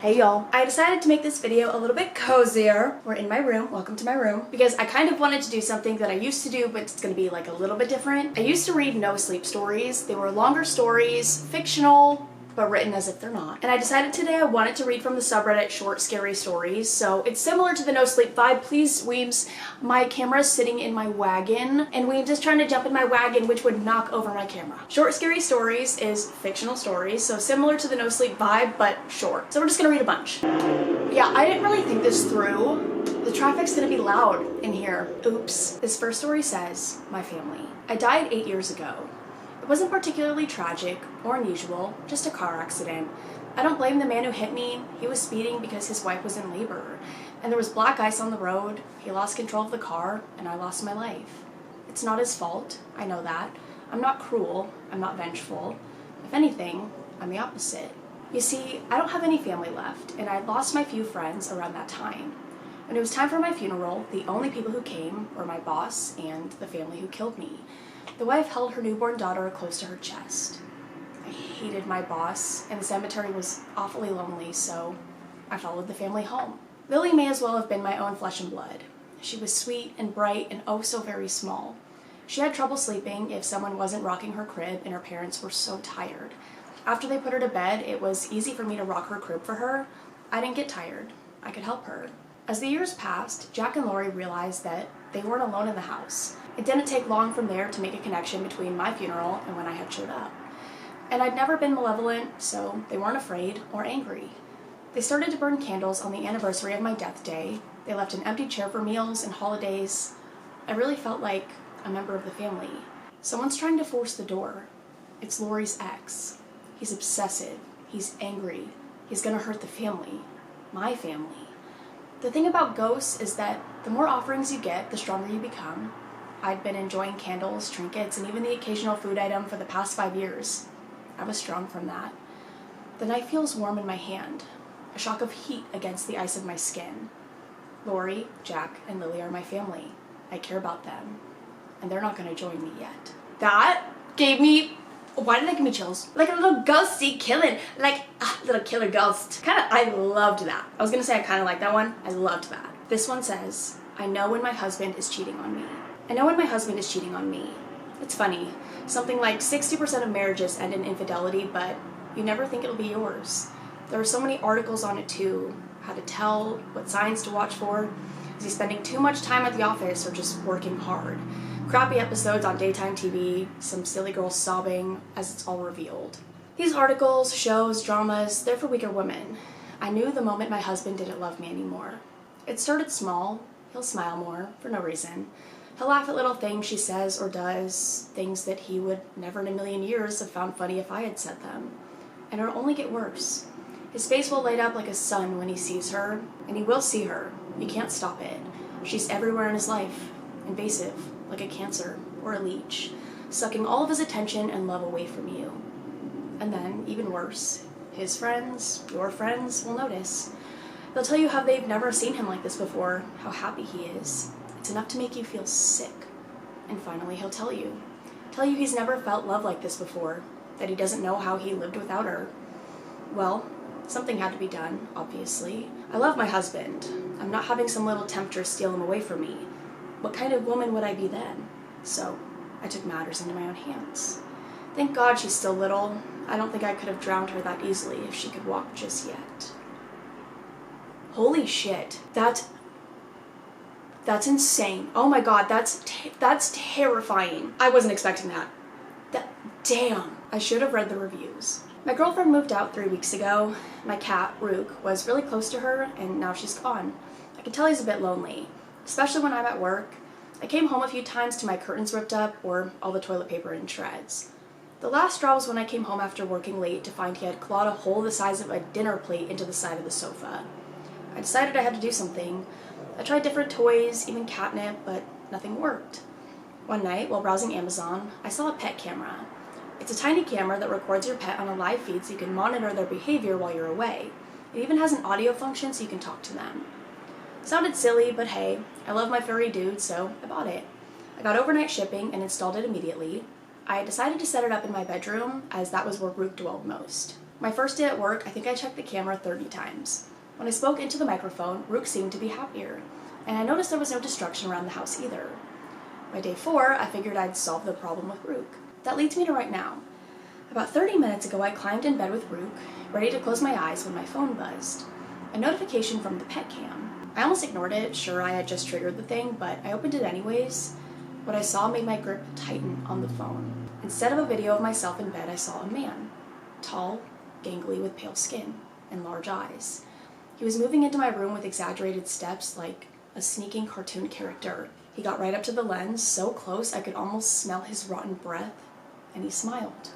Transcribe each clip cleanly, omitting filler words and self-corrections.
Hey y'all, I decided to make this video a little bit cozier. We're in my room, welcome to my room, because I kind of wanted to do something that I used to do, but it's gonna be like a little bit different. I used to read no sleep stories. They were longer stories, fictional, but written as if they're not. And I decided today I wanted to read from the subreddit Short Scary Stories, so it's similar to the no sleep vibe. Please, Weebs, my camera's sitting in my wagon, and Weebs is trying to jump in my wagon, which would knock over my camera. Short Scary Stories is fictional stories, so similar to the no sleep vibe, but short. So we're just gonna read a bunch. Yeah, I didn't really think this through. The traffic's gonna be loud in here. Oops. This first story says, my family. I died 8 years ago. It wasn't particularly tragic or unusual, just a car accident. I don't blame the man who hit me. He was speeding because his wife was in labor, and there was black ice on the road. He lost control of the car, and I lost my life. It's not his fault, I know that. I'm not cruel, I'm not vengeful. If anything, I'm the opposite. You see, I don't have any family left, and I lost my few friends around that time. When it was time for my funeral, the only people who came were my boss and the family who killed me. The wife held her newborn daughter close to her chest. I hated my boss, and the cemetery was awfully lonely, so I followed the family home. Lily may as well have been my own flesh and blood. She was sweet and bright and oh so very small. She had trouble sleeping if someone wasn't rocking her crib, and her parents were so tired. After they put her to bed, it was easy for me to rock her crib for her. I didn't get tired. I could help her. As the years passed, Jack and Lori realized that they weren't alone in the house. It didn't take long from there to make a connection between my funeral and when I had showed up. And I'd never been malevolent, so they weren't afraid or angry. They started to burn candles on the anniversary of my death day. They left an empty chair for meals and holidays. I really felt like a member of the family. Someone's trying to force the door. It's Lori's ex. He's obsessive. He's angry. He's gonna hurt the family. My family. The thing about ghosts is that the more offerings you get, the stronger you become. I'd been enjoying candles, trinkets, and even the occasional food item for the past 5 years. I was strong from that. The knife feels warm in my hand, a shock of heat against the ice of my skin. Lori, Jack, and Lily are my family. I care about them, and they're not gonna join me yet. That gave me, why did that give me chills? Like a little ghosty killing, like a little killer ghost. I loved that. I was gonna say I kinda like that one. I loved that. This one says, I know when my husband is cheating on me. I know when my husband is cheating on me. It's funny. Something like 60% of marriages end in infidelity, but you never think it'll be yours. There are so many articles on it too. How to tell, what signs to watch for. Is he spending too much time at the office or just working hard? Crappy episodes on daytime TV, some silly girls sobbing as it's all revealed. These articles, shows, dramas, they're for weaker women. I knew the moment my husband didn't love me anymore. It started small. He'll smile more, for no reason. He'll laugh at little things she says or does, things that he would never in a million years have found funny if I had said them. And it'll only get worse. His face will light up like a sun when he sees her, and he will see her. He can't stop it. She's everywhere in his life, invasive, like a cancer or a leech, sucking all of his attention and love away from you. And then, even worse, his friends, your friends, will notice. They'll tell you how they've never seen him like this before, how happy he is. It's enough to make you feel sick. And finally he'll tell you he's never felt love like this before, that he doesn't know how he lived without her. Well, something had to be done, obviously. I love my husband. I'm not having some little tempter steal him away from me. What kind of woman would I be then? So I took matters into my own hands. Thank God she's still little. I don't think I could have drowned her that easily if she could walk just yet. Holy shit. That's insane. Oh my God, that's terrifying. I wasn't expecting that. Damn. I should have read the reviews. My girlfriend moved out 3 weeks ago. My cat, Rook, was really close to her, and now she's gone. I can tell he's a bit lonely, especially when I'm at work. I came home a few times to my curtains ripped up or all the toilet paper in shreds. The last straw was when I came home after working late to find he had clawed a hole the size of a dinner plate into the side of the sofa. I decided I had to do something. I tried different toys, even catnip, but nothing worked. One night, while browsing Amazon, I saw a pet camera. It's a tiny camera that records your pet on a live feed so you can monitor their behavior while you're away. It even has an audio function so you can talk to them. Sounded silly, but hey, I love my furry dude, so I bought it. I got overnight shipping and installed it immediately. I decided to set it up in my bedroom, as that was where Rook dwelled most. My first day at work, I think I checked the camera 30 times. When I spoke into the microphone, Rook seemed to be happier, and I noticed there was no destruction around the house either. By day 4, I figured I'd solve the problem with Rook. That leads me to right now. About 30 minutes ago, I climbed in bed with Rook, ready to close my eyes when my phone buzzed. A notification from the pet cam. I almost ignored it, sure I had just triggered the thing, but I opened it anyways. What I saw made my grip tighten on the phone. Instead of a video of myself in bed, I saw a man. Tall, gangly with pale skin, and large eyes. He was moving into my room with exaggerated steps like a sneaking cartoon character. He got right up to the lens, so close I could almost smell his rotten breath, and he smiled.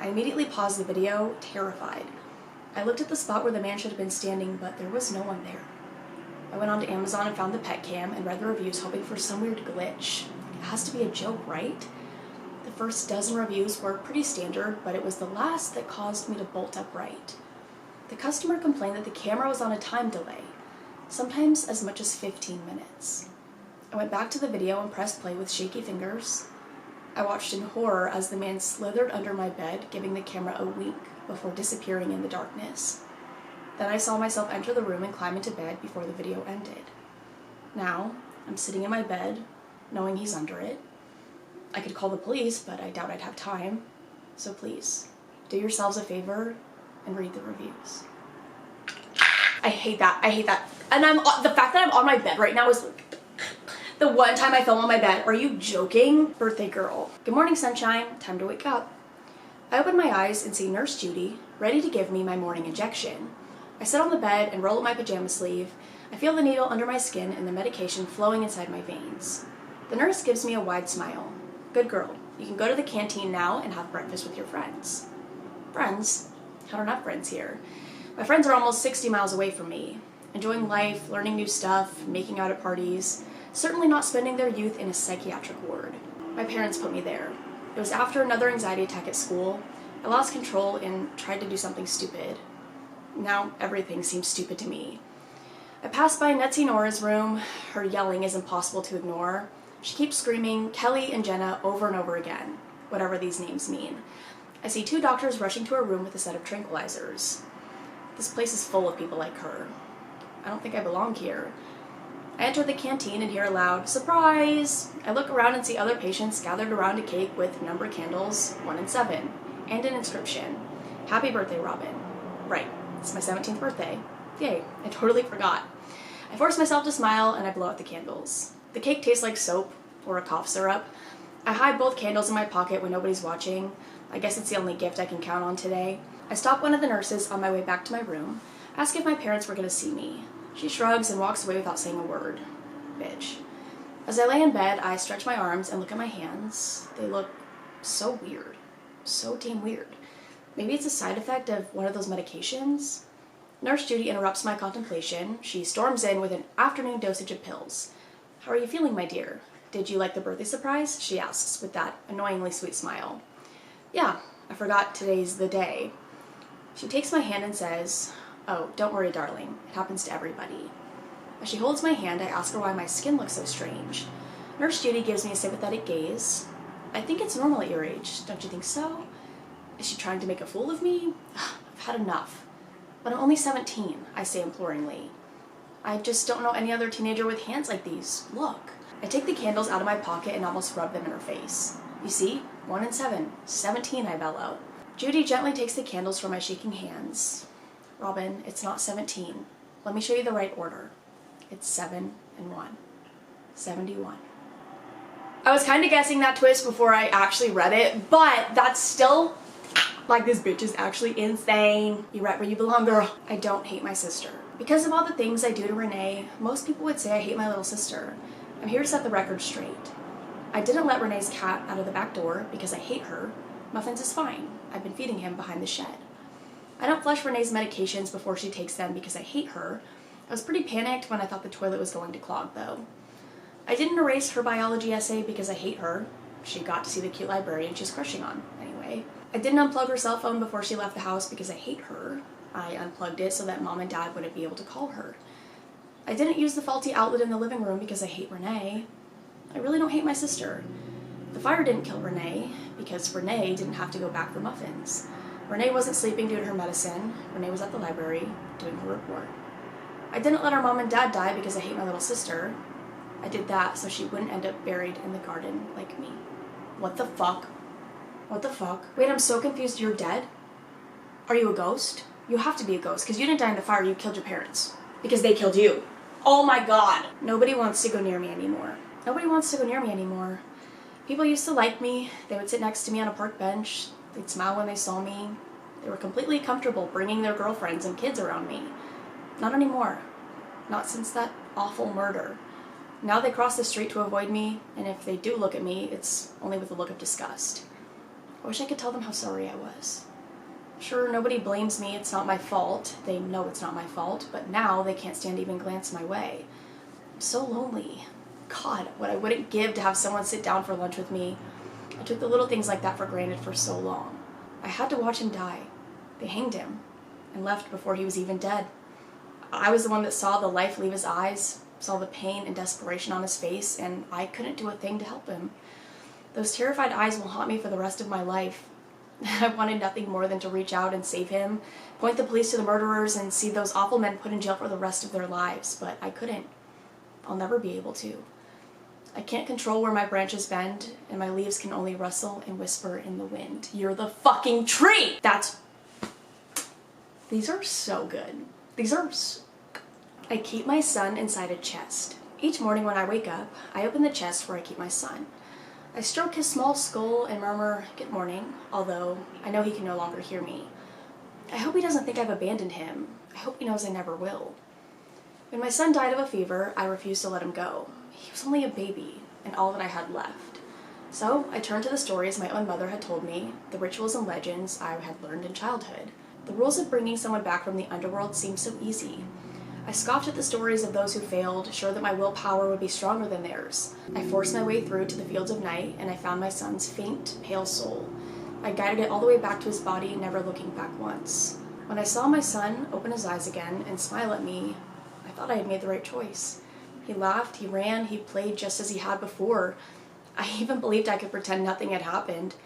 I immediately paused the video, terrified. I looked at the spot where the man should have been standing, but there was no one there. I went onto Amazon and found the pet cam and read the reviews, hoping for some weird glitch. It has to be a joke, right? The first dozen reviews were pretty standard, but it was the last that caused me to bolt upright. The customer complained that the camera was on a time delay, sometimes as much as 15 minutes. I went back to the video and pressed play with shaky fingers. I watched in horror as the man slithered under my bed, giving the camera a wink before disappearing in the darkness. Then I saw myself enter the room and climb into bed before the video ended. Now, I'm sitting in my bed, knowing he's under it. I could call the police, but I doubt I'd have time. So please, do yourselves a favor and read the reviews. I hate that. And the fact that I'm on my bed right now is the one time I film on my bed. Are you joking? Birthday girl. Good morning, sunshine. Time to wake up. I open my eyes and see Nurse Judy, ready to give me my morning injection. I sit on the bed and roll up my pajama sleeve. I feel the needle under my skin and the medication flowing inside my veins. The nurse gives me a wide smile. Good girl. You can go to the canteen now and have breakfast with your friends. Friends? I don't have friends here. My friends are almost 60 miles away from me, enjoying life, learning new stuff, making out at parties, certainly not spending their youth in a psychiatric ward. My parents put me there. It was after another anxiety attack at school. I lost control and tried to do something stupid. Now everything seems stupid to me. I passed by Netsy Nora's room. Her yelling is impossible to ignore. She keeps screaming Kelly and Jenna over and over again, whatever these names mean. I see 2 doctors rushing to her room with a set of tranquilizers. This place is full of people like her. I don't think I belong here. I enter the canteen and hear a loud, "Surprise!" I look around and see other patients gathered around a cake with numbered candles, 1 and 7, and an inscription, "Happy birthday, Robin." Right, it's my 17th birthday. Yay, I totally forgot. I force myself to smile and I blow out the candles. The cake tastes like soap or a cough syrup. I hide both candles in my pocket when nobody's watching. I guess it's the only gift I can count on today. I stop one of the nurses on my way back to my room, ask if my parents were going to see me. She shrugs and walks away without saying a word. Bitch. As I lay in bed, I stretch my arms and look at my hands. They look so weird. So damn weird. Maybe it's a side effect of one of those medications? Nurse Judy interrupts my contemplation. She storms in with an afternoon dosage of pills. "How are you feeling, my dear? Did you like the birthday surprise?" she asks with that annoyingly sweet smile. "Yeah, I forgot today's the day." She takes my hand and says, "Oh, don't worry, darling. It happens to everybody." As she holds my hand, I ask her why my skin looks so strange. Nurse Judy gives me a sympathetic gaze. "I think it's normal at your age, don't you think so?" Is she trying to make a fool of me? I've had enough. "But I'm only 17, I say imploringly. "I just don't know any other teenager with hands like these. Look." I take the candles out of my pocket and almost rub them in her face. "You see? 1 and 7. 17, I bellow. Judy gently takes the candles from my shaking hands. "Robin, it's not 17. Let me show you the right order. It's 7 and 1. 71. I was kind of guessing that twist before I actually read it, but that's still, like, this bitch is actually insane. You're right where you belong, girl. I don't hate my sister. Because of all the things I do to Renee, most people would say I hate my little sister. I'm here to set the record straight. I didn't let Renee's cat out of the back door because I hate her. Muffins is fine. I've been feeding him behind the shed. I don't flush Renee's medications before she takes them because I hate her. I was pretty panicked when I thought the toilet was going to clog, though. I didn't erase her biology essay because I hate her. She got to see the cute librarian she's crushing on, anyway. I didn't unplug her cell phone before she left the house because I hate her. I unplugged it so that Mom and Dad wouldn't be able to call her. I didn't use the faulty outlet in the living room because I hate Renee. I really don't hate my sister. The fire didn't kill Renee because Renee didn't have to go back for muffins. Renee wasn't sleeping due to her medicine. Renee was at the library doing her report. I didn't let her mom and dad die because I hate my little sister. I did that so she wouldn't end up buried in the garden like me. What the fuck? What the fuck? Wait, I'm so confused. You're dead? Are you a ghost? You have to be a ghost because you didn't die in the fire. You killed your parents. Because they killed you. Oh my god. Nobody wants to go near me anymore. Nobody wants to go near me anymore. People used to like me. They would sit next to me on a park bench. They'd smile when they saw me. They were completely comfortable bringing their girlfriends and kids around me. Not anymore. Not since that awful murder. Now they cross the street to avoid me, and if they do look at me, it's only with a look of disgust. I wish I could tell them how sorry I was. Sure, nobody blames me, it's not my fault. They know it's not my fault, but now they can't stand to even glance my way. I'm so lonely. God, what I wouldn't give to have someone sit down for lunch with me. I took the little things like that for granted for so long. I had to watch him die. They hanged him and left before he was even dead. I was the one that saw the life leave his eyes, saw the pain and desperation on his face, and I couldn't do a thing to help him. Those terrified eyes will haunt me for the rest of my life. I wanted nothing more than to reach out and save him, point the police to the murderers, and see those awful men put in jail for the rest of their lives, but I couldn't. I'll never be able to. I can't control where my branches bend, and my leaves can only rustle and whisper in the wind. You're the fucking tree! These are so good. I keep my son inside a chest. Each morning when I wake up, I open the chest where I keep my son. I stroke his small skull and murmur, "Good morning," although I know he can no longer hear me. I hope he doesn't think I've abandoned him. I hope he knows I never will. When my son died of a fever, I refused to let him go. He was only a baby, and all that I had left. So I turned to the stories my own mother had told me, the rituals and legends I had learned in childhood. The rules of bringing someone back from the underworld seemed so easy. I scoffed at the stories of those who failed, sure that my willpower would be stronger than theirs. I forced my way through to the fields of night, and I found my son's faint, pale soul. I guided it all the way back to his body, never looking back once. When I saw my son open his eyes again and smile at me, I thought I had made the right choice. He laughed, he ran, he played just as he had before. I even believed I could pretend nothing had happened.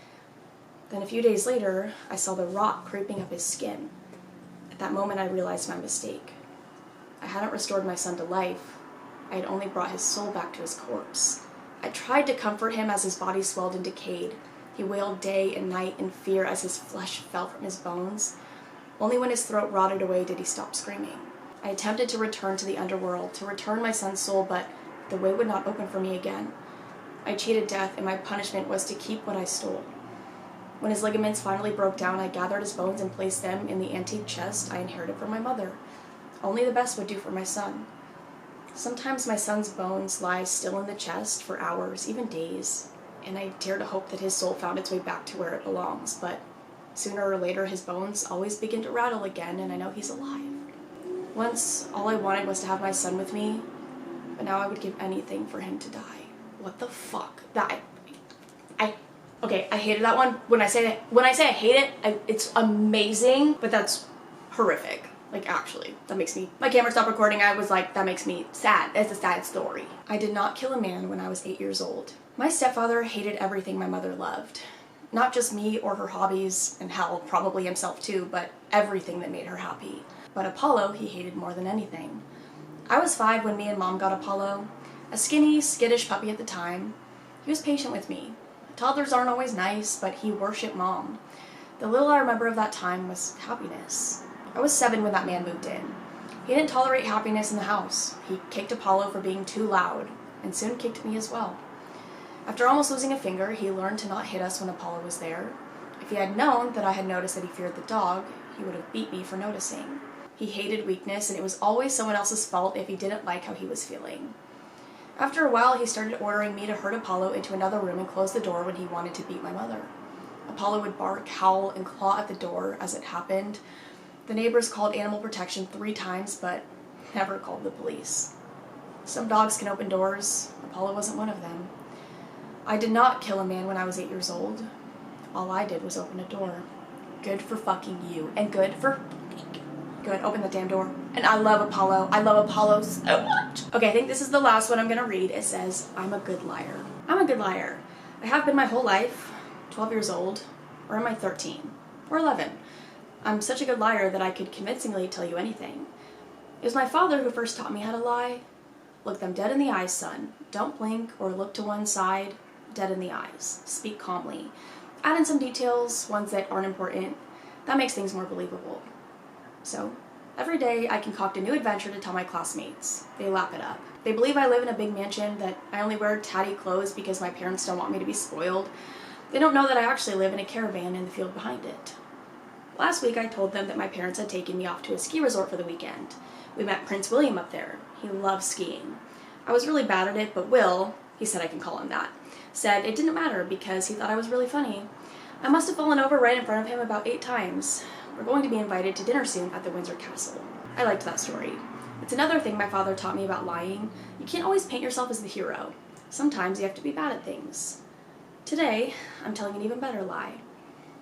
Then a few days later, I saw the rot creeping up his skin. At that moment, I realized my mistake. I hadn't restored my son to life. I had only brought his soul back to his corpse. I tried to comfort him as his body swelled and decayed. He wailed day and night in fear as his flesh fell from his bones. Only when his throat rotted away did he stop screaming. I attempted to return to the underworld, to return my son's soul, but the way would not open for me again. I cheated death, and my punishment was to keep what I stole. When his ligaments finally broke down, I gathered his bones and placed them in the antique chest I inherited from my mother. Only the best would do for my son. Sometimes my son's bones lie still in the chest for hours, even days, and I dare to hope that his soul found its way back to where it belongs, but sooner or later his bones always begin to rattle again, and I know he's alive. Once, all I wanted was to have my son with me, but now I would give anything for him to die. What the fuck? Okay, I hated that one. When I say I hate it, it's amazing, but that's horrific. Like, actually, that makes me, my camera stopped recording. I was like, that makes me sad. It's a sad story. I did not kill a man when I was 8 years old. My stepfather hated everything my mother loved. Not just me or her hobbies, and hell, probably himself too, but everything that made her happy. But Apollo, he hated more than anything. I was 5 when me and Mom got Apollo. A skinny, skittish puppy at the time. He was patient with me. Toddlers aren't always nice, but he worshipped Mom. The little I remember of that time was happiness. I was 7 when that man moved in. He didn't tolerate happiness in the house. He kicked Apollo for being too loud, and soon kicked me as well. After almost losing a finger, he learned to not hit us when Apollo was there. If he had known that I had noticed that he feared the dog, he would have beat me for noticing. He hated weakness, and it was always someone else's fault if he didn't like how he was feeling. After a while, he started ordering me to herd Apollo into another room and close the door when he wanted to beat my mother. Apollo would bark, howl, and claw at the door as it happened. The neighbors called animal protection 3 times, but never called the police. Some dogs can open doors. Apollo wasn't one of them. I did not kill a man when I was 8 years old. All I did was open a door. Good for fucking you, and good, open the damn door. And I love Apollo. I love Apollo so much. Okay, I think this is the last one I'm gonna read. It says, I'm a good liar. I'm a good liar. I have been my whole life, 12 years old, or am I 13? Or 11? I'm such a good liar that I could convincingly tell you anything. It was my father who first taught me how to lie. Look them dead in the eyes, son. Don't blink or look to one side. Dead in the eyes. Speak calmly. Add in some details, ones that aren't important. That makes things more believable. So, every day I concoct a new adventure to tell my classmates. They lap it up. They believe I live in a big mansion, that I only wear tatty clothes because my parents don't want me to be spoiled. They don't know that I actually live in a caravan in the field behind it. Last week I told them that my parents had taken me off to a ski resort for the weekend. We met Prince William up there. He loves skiing. I was really bad at it, but Will, he said I can call him that, said it didn't matter because he thought I was really funny. I must have fallen over right in front of him about 8 times. We're going to be invited to dinner soon at the Windsor Castle. I liked that story. It's another thing my father taught me about lying. You can't always paint yourself as the hero. Sometimes you have to be bad at things. Today, I'm telling an even better lie.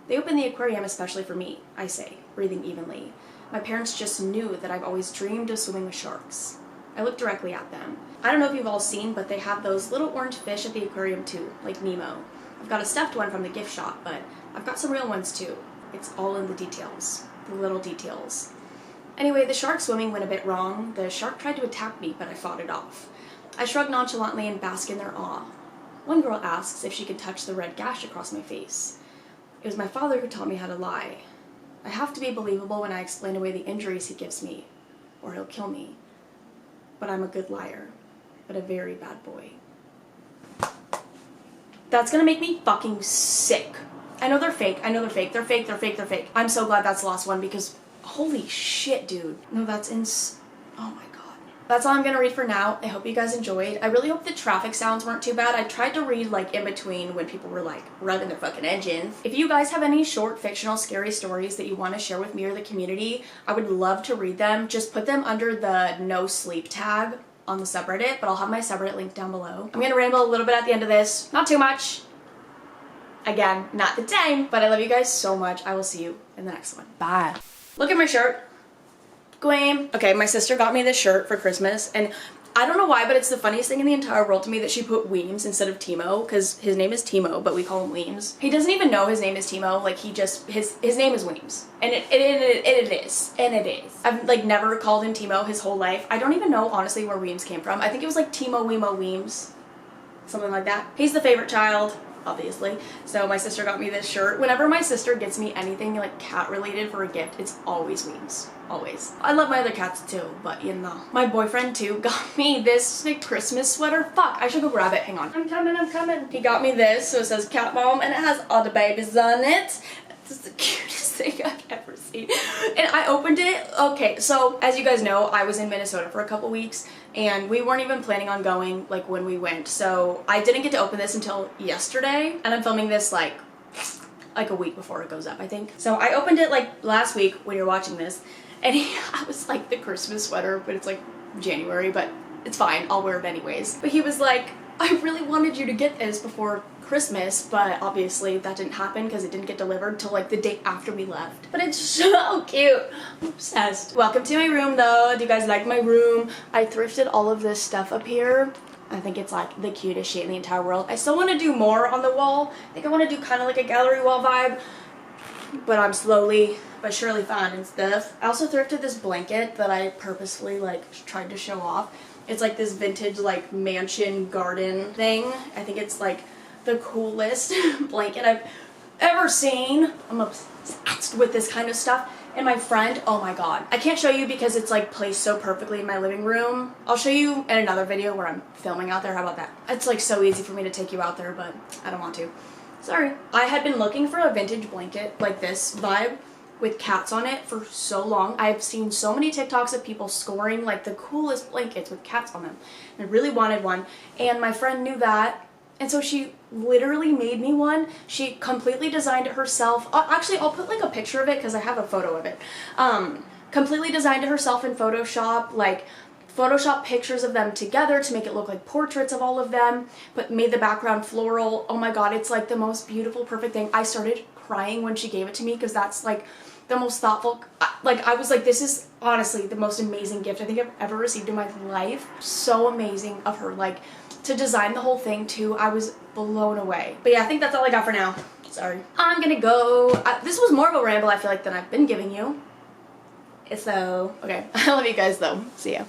They opened the aquarium especially for me, I say, breathing evenly. My parents just knew that I've always dreamed of swimming with sharks. I looked directly at them. I don't know if you've all seen, but they have those little orange fish at the aquarium too, like Nemo. I've got a stuffed one from the gift shop, but I've got some real ones too. It's all in the details, the little details. Anyway, the shark swimming went a bit wrong. The shark tried to attack me, but I fought it off. I shrugged nonchalantly and bask in their awe. One girl asks if she can touch the red gash across my face. It was my father who taught me how to lie. I have to be believable when I explain away the injuries he gives me, or he'll kill me. But I'm a good liar, but a very bad boy. That's gonna make me fucking sick. I know they're fake, I know they're fake, they're fake, they're fake, they're fake. I'm so glad that's the last one because holy shit, dude. No, that's oh my god. That's all I'm gonna read for now. I hope you guys enjoyed. I really hope the traffic sounds weren't too bad. I tried to read like in between when people were like revving their fucking engines. If you guys have any short fictional scary stories that you want to share with me or the community, I would love to read them. Just put them under the no sleep tag on the subreddit, but I'll have my subreddit linked down below. I'm gonna ramble a little bit at the end of this. Not too much. Again, not the time, but I love you guys so much. I will see you in the next one. Bye. Look at my shirt. Glam. Okay, my sister got me this shirt for Christmas, and I don't know why, but it's the funniest thing in the entire world to me that she put Weems instead of Timo, because his name is Timo, but we call him Weems. He doesn't even know his name is Timo, like he just, his name is Weems. And it is. I've like never called him Timo his whole life. I don't even know honestly where Weems came from. I think it was like Timo, Weemo, Weems. Something like that. He's the favorite child, obviously. So my sister got me this shirt. Whenever my sister gets me anything like cat related for a gift, it's always Weems. Always. I love my other cats too, but you know. My boyfriend too got me this like Christmas sweater. Fuck, I should go grab it. Hang on. I'm coming. He got me this, so it says Cat Mom, and it has all the babies on it. This is the cutest thing I've ever seen. And I opened it. Okay, so as you guys know, I was in Minnesota for a couple weeks, and we weren't even planning on going like when we went. So I didn't get to open this until yesterday, and I'm filming this like a week before it goes up, I think. So I opened it like last week when you're watching this. And I was like, the Christmas sweater, but it's like January, but it's fine, I'll wear it anyways. But he was like, I really wanted you to get this before Christmas, but obviously that didn't happen because it didn't get delivered till like the day after we left. But it's so cute. I'm obsessed. Welcome to my room though. Do you guys like my room? I thrifted all of this stuff up here. I think it's like the cutest shit in the entire world. I still want to do more on the wall. I think I want to do kind of like a gallery wall vibe, but I'm slowly but surely finding stuff. I also thrifted this blanket that I purposefully like tried to show off. It's like this vintage like mansion garden thing. I think it's like the coolest blanket I've ever seen. I'm obsessed with this kind of stuff. And my friend, oh my god. I can't show you because it's like placed so perfectly in my living room. I'll show you in another video where I'm filming out there. How about that? It's like so easy for me to take you out there, but I don't want to. Sorry. I had been looking for a vintage blanket like this vibe with cats on it for so long. I've seen so many TikToks of people scoring like the coolest blankets with cats on them. And I really wanted one. And my friend knew that. And so she literally made me one. She completely designed it herself. Actually, I'll put like a picture of it because I have a photo of it. Completely designed it herself in Photoshop, like Photoshop pictures of them together to make it look like portraits of all of them, but made the background floral. Oh my god, it's like the most beautiful, perfect thing. I started crying when she gave it to me because that's like the most thoughtful, like I was like, this is honestly the most amazing gift I think I've ever received in my life. So amazing of her, like to design the whole thing too. I was blown away. But yeah, I think that's all I got for now. So sorry. I'm gonna go. This was more of a ramble, I feel like, than I've been giving you. So, okay. I love you guys, though. See ya.